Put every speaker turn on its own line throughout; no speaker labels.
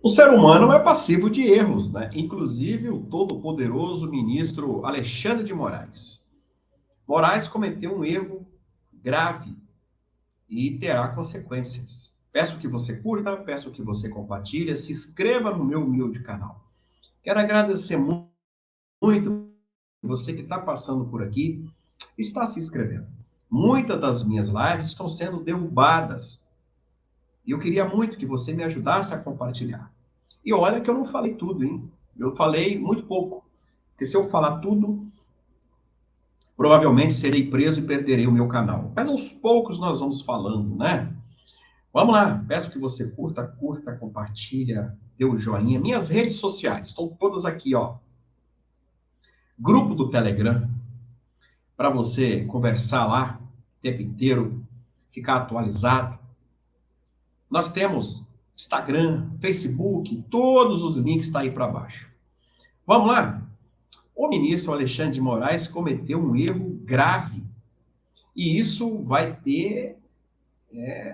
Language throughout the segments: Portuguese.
O ser humano é passivo de erros, né? Inclusive o todo-poderoso ministro Alexandre de Moraes. Moraes cometeu um erro grave e terá consequências. Peço que você curta, peço que você compartilhe, se inscreva no meu humilde canal. Quero agradecer muito você que está passando por aqui, está se inscrevendo. Muitas das minhas lives estão sendo derrubadas. E eu queria muito que você me ajudasse a compartilhar. E olha que eu não falei tudo, hein? Eu falei muito pouco. Porque se eu falar tudo, provavelmente serei preso e perderei o meu canal. Mas aos poucos nós vamos falando, né? Vamos lá. Peço que você curta, compartilha, dê o joinha. Minhas redes sociais estão todas aqui, ó. Grupo do Telegram, para você conversar lá o tempo inteiro, ficar atualizado. Nós temos Instagram, Facebook, todos os links estão aí para baixo. Vamos lá? O ministro Alexandre de Moraes cometeu um erro grave. E isso vai ter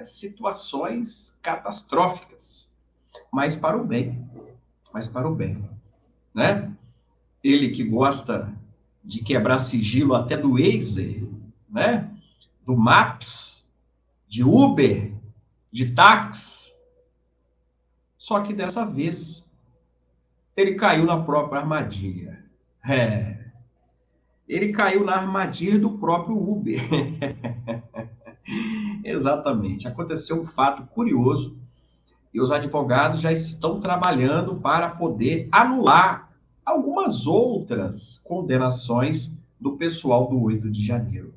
situações catastróficas. Mas para o bem. Mas para o bem. Né? Ele que gosta de quebrar sigilo até do Waze, né? Do Maps, de Uber, de táxi. Só que dessa vez ele caiu na própria armadilha. Ele caiu na armadilha do próprio Uber. Exatamente. Aconteceu um fato curioso e os advogados já estão trabalhando para poder anular algumas outras condenações do pessoal do 8 de janeiro.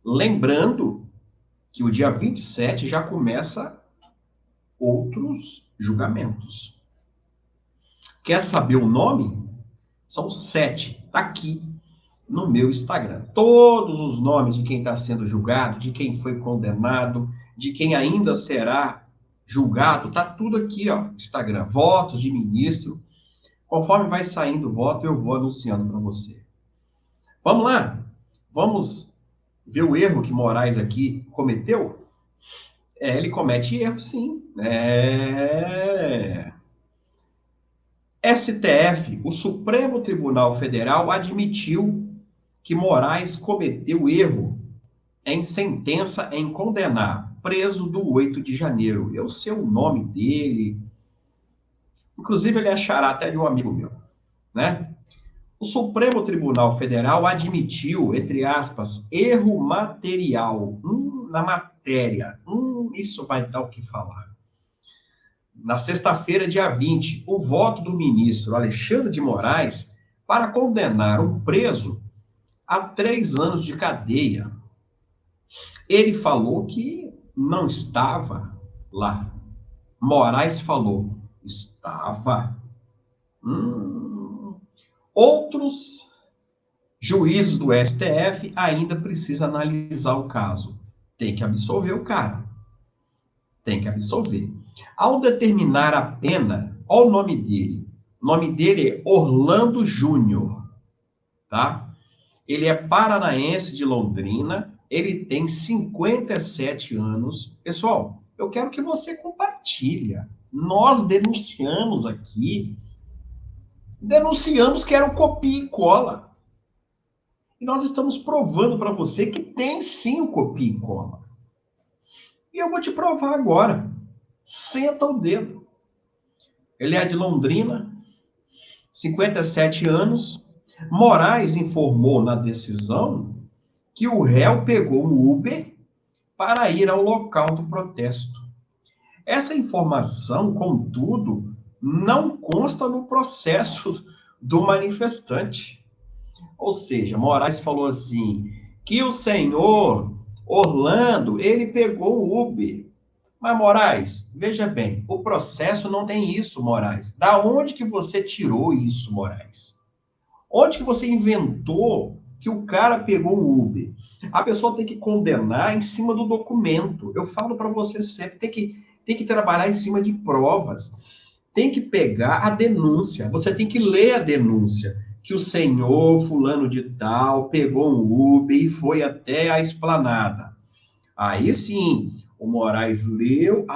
Lembrando que o dia 27 já começa outros julgamentos. Quer saber o nome? São 7. Está aqui no meu Instagram. Todos os nomes de quem está sendo julgado, de quem foi condenado, de quem ainda será julgado, tá tudo aqui, ó, Instagram. Votos de ministro. Conforme vai saindo o voto, eu vou anunciando para você. Vamos lá? Vamos ver o erro que Moraes aqui cometeu? Ele comete erro, sim. STF, o Supremo Tribunal Federal, admitiu que Moraes cometeu erro em sentença em condenar preso do 8 de janeiro. Eu sei o nome dele. Inclusive, ele é xará até de um amigo meu, né? O Supremo Tribunal Federal admitiu, entre aspas, erro material na matéria. Isso vai dar o que falar. Na sexta-feira, dia 20, o voto do ministro Alexandre de Moraes para condenar um preso a 3 anos de cadeia. Ele falou que não estava lá. Moraes falou, estava. Outros juízes do STF ainda precisam analisar o caso. Tem que absolver o cara. Tem que absolver. Ao determinar a pena, olha o nome dele. O nome dele é Orlando Júnior, tá? Ele é paranaense de Londrina, ele tem 57 anos. Pessoal, eu quero que você compartilhe. Nós denunciamos aqui, denunciamos que era um copia e cola. E nós estamos provando para você que tem sim o copia e cola. E eu vou te provar agora. Senta o dedo. Ele é de Londrina, 57 anos. Moraes informou na decisão que o réu pegou um Uber para ir ao local do protesto. Essa informação, contudo, não consta no processo do manifestante. Ou seja, Moraes falou assim, que o senhor Orlando, ele pegou o Uber. Mas, Moraes, veja bem, o processo não tem isso, Moraes. Da onde que você tirou isso, Moraes? Onde que você inventou que o cara pegou o Uber? A pessoa tem que condenar em cima do documento. Eu falo para você sempre, tem que trabalhar em cima de provas. Tem que pegar a denúncia. Você tem que ler a denúncia. Que o senhor fulano de tal pegou um Uber e foi até a esplanada. Aí sim, o Moraes leu,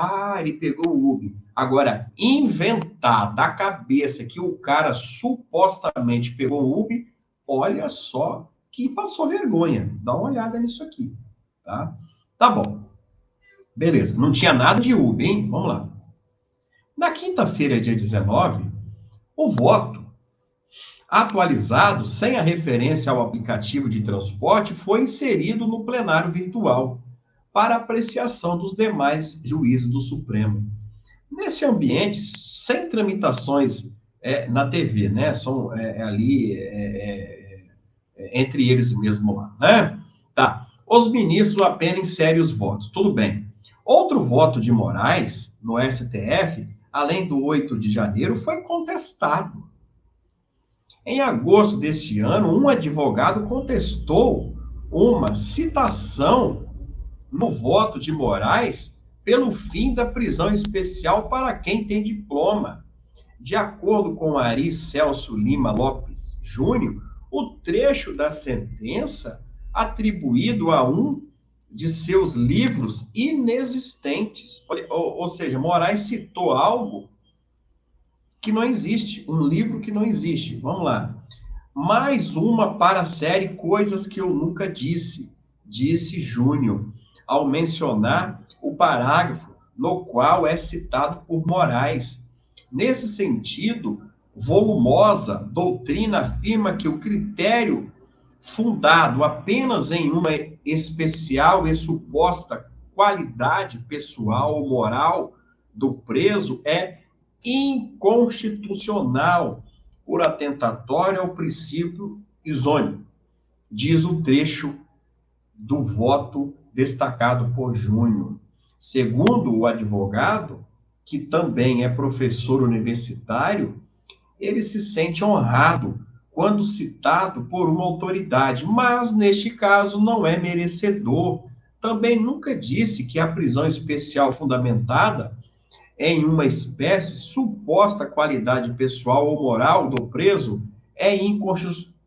ele pegou o Uber. Agora, inventar da cabeça que o cara supostamente pegou o Uber, olha só que passou vergonha. Dá uma olhada nisso aqui, tá? Tá bom. Beleza. Não tinha nada de Uber, hein? Vamos lá. Na quinta-feira, dia 19, o voto atualizado, sem a referência ao aplicativo de transporte, foi inserido no plenário virtual para apreciação dos demais juízes do Supremo. Nesse ambiente, sem tramitações na TV, né? São ali entre eles mesmo lá, né? Tá. Os ministros apenas inserem os votos, tudo bem. Outro voto de Moraes no STF, além do 8 de janeiro, foi contestado. Em agosto deste ano, um advogado contestou uma citação no voto de Moraes pelo fim da prisão especial para quem tem diploma. De acordo com Ari Celso Lima Lopes Júnior, o trecho da sentença atribuído a um de seus livros inexistentes. Ou seja, Moraes citou algo que não existe, um livro que não existe. Vamos lá. Mais uma para a série Coisas que eu Nunca Disse, disse Júnior, ao mencionar o parágrafo no qual é citado por Moraes. Nesse sentido, volumosa doutrina afirma que o critério fundado apenas em uma especial e suposta qualidade pessoal ou moral do preso é inconstitucional por atentatório ao princípio isôneo, diz o trecho do voto destacado por Júnior. Segundo o advogado, que também é professor universitário, ele se sente honrado quando citado por uma autoridade, mas neste caso não é merecedor. Também nunca disse que a prisão especial fundamentada em uma espécie suposta qualidade pessoal ou moral do preso é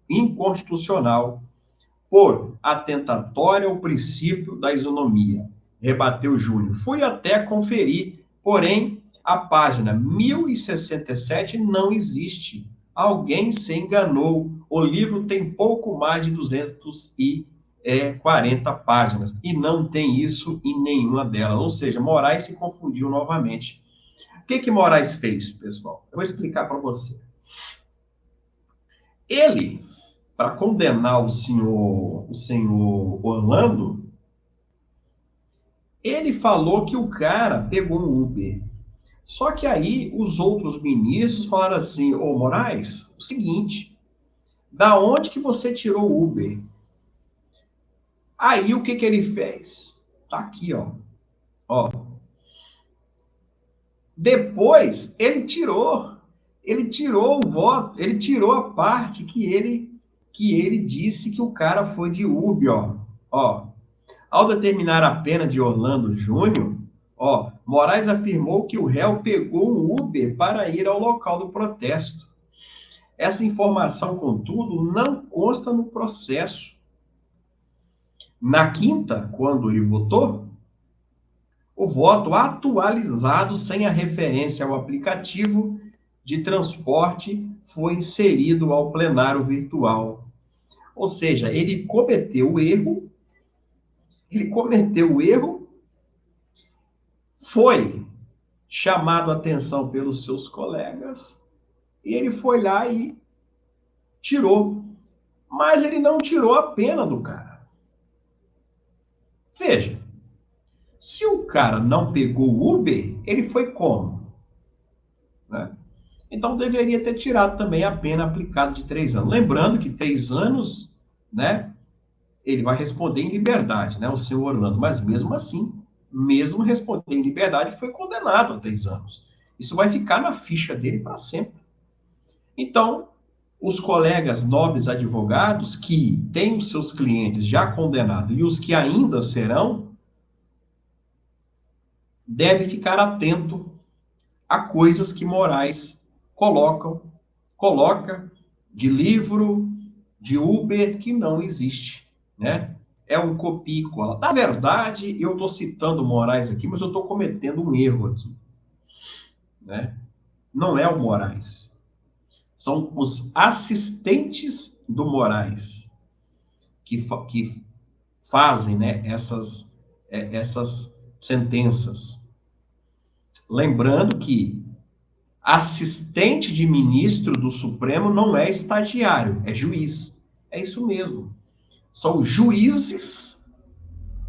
inconstitucional por atentatória ao princípio da isonomia, rebateu Júnior. Fui até conferir, porém, a página 1067 não existe. Alguém se enganou. O livro tem pouco mais de 240 páginas e não tem isso em nenhuma delas. Ou seja, Moraes se confundiu novamente. O que Moraes fez, pessoal? Eu vou explicar para você. Ele, para condenar o senhor Orlando, ele falou que o cara pegou um Uber. Só que aí os outros ministros falaram assim: ô Moraes, o seguinte, da onde que você tirou o Uber? Aí o que ele fez? Tá aqui, ó. Depois ele tirou o voto, ele tirou a parte que ele disse que o cara foi de Uber, ó. Ao determinar a pena de Orlando Júnior, Moraes afirmou que o réu pegou um Uber para ir ao local do protesto. Essa informação, contudo, não consta no processo. Na quinta, quando ele votou, o voto atualizado sem a referência ao aplicativo de transporte foi inserido ao plenário virtual. Ou seja, ele cometeu o erro, foi chamado a atenção pelos seus colegas, e ele foi lá e tirou. Mas ele não tirou a pena do cara. Veja, se o cara não pegou o Uber, ele foi como? Né? Então deveria ter tirado também a pena aplicada de 3 anos. Lembrando que 3 anos, né, ele vai responder em liberdade, né, o senhor Orlando, mas mesmo assim, mesmo respondendo em liberdade, foi condenado a 3 anos. Isso vai ficar na ficha dele para sempre. Então, os colegas nobres advogados que têm os seus clientes já condenados e os que ainda serão, devem ficar atento a coisas que Moraes coloca de livro, de Uber, que não existe, né? É um copia e cola. Na verdade, eu estou citando Moraes aqui, mas eu estou cometendo um erro aqui. né? Não é o Moraes. São os assistentes do Moraes que fazem, né, essas sentenças. Lembrando que assistente de ministro do Supremo não é estagiário, é juiz. É isso mesmo. São juízes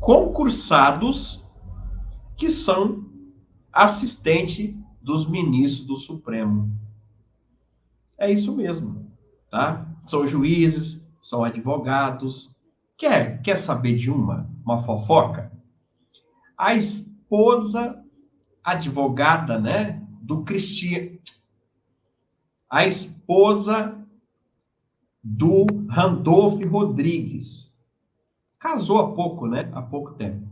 concursados que são assistente dos ministros do Supremo. É isso mesmo, tá? São juízes, são advogados. Quer saber de uma fofoca? A esposa advogada, né, do Cristiano, a esposa do Randolph Rodrigues, casou há pouco, né, há pouco tempo.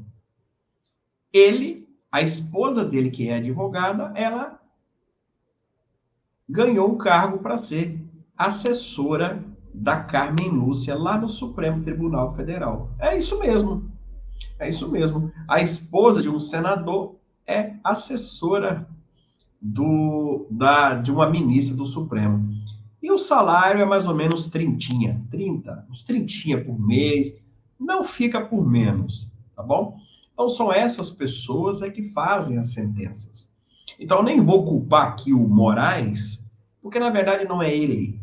A esposa dele, que é advogada, ela ganhou um cargo para ser assessora da Carmen Lúcia lá no Supremo Tribunal Federal. É isso mesmo. É isso mesmo. A esposa de um senador é assessora de uma ministra do Supremo. E o salário é mais ou menos 30, uns 30 por mês. Não fica por menos, tá bom? Então são essas pessoas que fazem as sentenças. Então nem vou culpar aqui o Moraes, porque na verdade não é ele.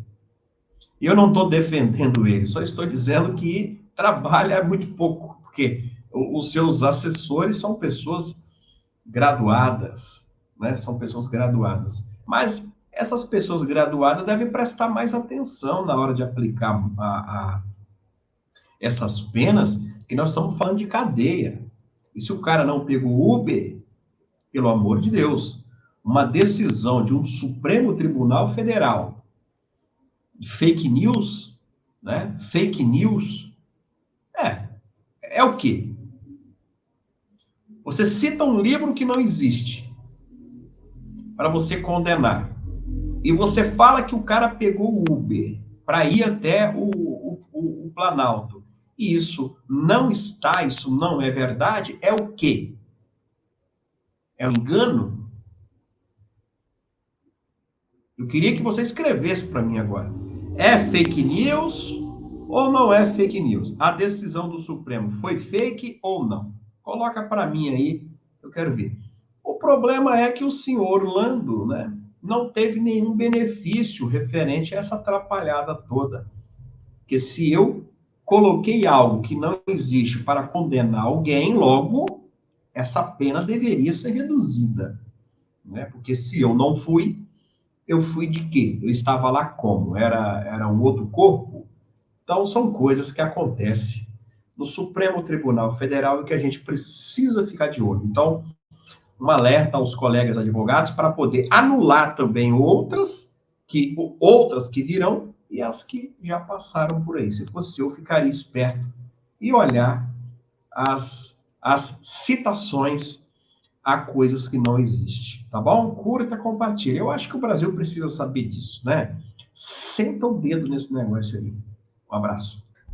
E eu não estou defendendo ele, só estou dizendo que trabalha muito pouco, porque os seus assessores são pessoas graduadas, né? São pessoas graduadas. Mas essas pessoas graduadas devem prestar mais atenção na hora de aplicar essas penas, que nós estamos falando de cadeia. E se o cara não pegou Uber, pelo amor de Deus, uma decisão de um Supremo Tribunal Federal, fake news, né? Fake news, é o quê? Você cita um livro que não existe para você condenar. E você fala que o cara pegou o Uber para ir até o Planalto. E isso não está, isso não é verdade, é o quê? É um engano? Eu queria que você escrevesse para mim agora. É fake news ou não é fake news? A decisão do Supremo foi fake ou não? Coloca para mim aí, eu quero ver. O problema é que o senhor Lando, né, não teve nenhum benefício referente a essa atrapalhada toda. Porque se eu coloquei algo que não existe para condenar alguém, logo, essa pena deveria ser reduzida. Né? Porque se eu não fui, eu fui de quê? Eu estava lá como? Era um outro corpo? Então, são coisas que acontecem no Supremo Tribunal Federal e que a gente precisa ficar de olho. Então, um alerta aos colegas advogados para poder anular também outras que virão e as que já passaram por aí. Se fosse eu, ficaria esperto e olhar as citações a coisas que não existem, tá bom? Curta, compartilha. Eu acho que o Brasil precisa saber disso, né? Senta o dedo nesse negócio aí. Um abraço.